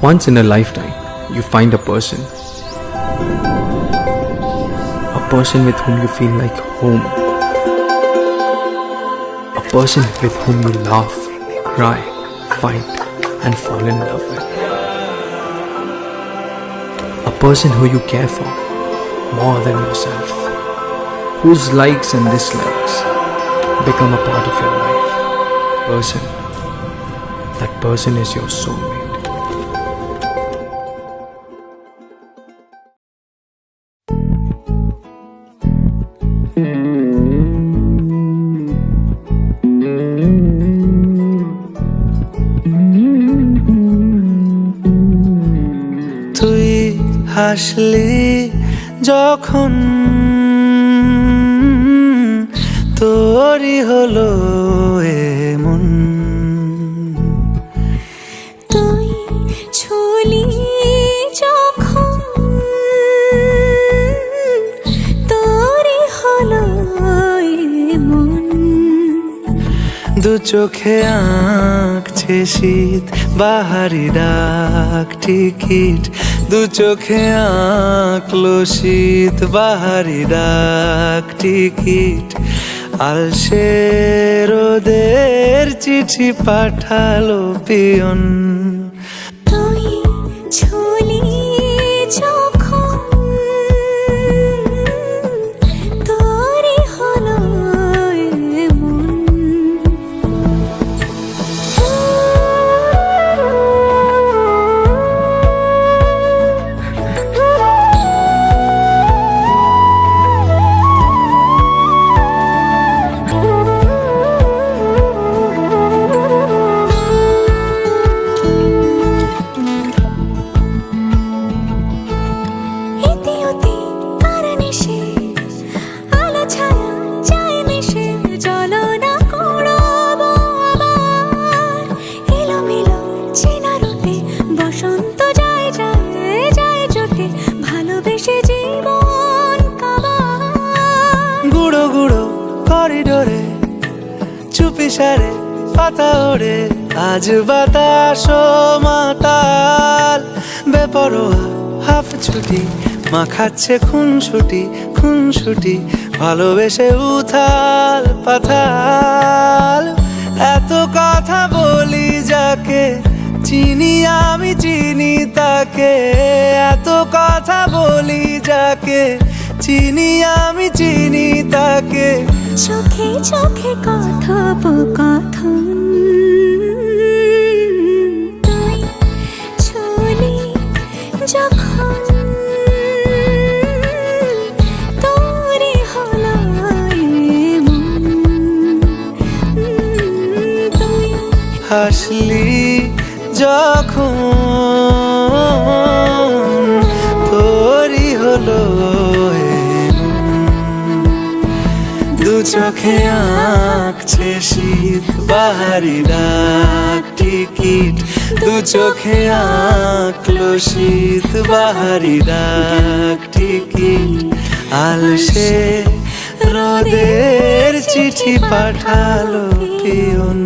Once in a lifetime, you find a person with whom you feel like home, a person with whom you laugh, cry, fight, and fall in love with, a person who you care for more than yourself, whose likes and dislikes become a part of your life. That person is your soulmate. তুই হাসলি যখন তোরই হলো এমন, তুই ছুলি যখন তোরই হলো এমন। দু চোখে আঁকছে শীত বাহারি ডাক টিকিট, দু চোখে আঁকলো শীত বাহারি ডাক টিকিট। আলসে রোদের চিঠি পাঠালো পিয়ন, তুই ছুলি যখন তোরই হলো এমন। গুঁড়ো গুঁড়ো করিডোরে চুপি সারে পাতা ওড়ে, আজ বাতাস মাতাল বেপরোয়া হাফ ছুটি, মাখাচ্ছে খুনসুটি ভালোবেসে উথাল পাথাল। এত কথা বলি যাকে চিনি আমি চিনি তাকে, এত কথা বলি যাকে চিনি আমি চিনি তাকে। চোখে চোখে কথোপকথন, তুই ছুলি যখন তোরই হলো এমন। তুই হাসলি যখন তোরই হলো দু চোখে আঁকছে শীত বাহারি ডাক টিকিট, দু চোখে আঁকলো শীত বাহারি ডাক টিকিট। আলসে রোদের চিঠি পাঠালো পিয়ন।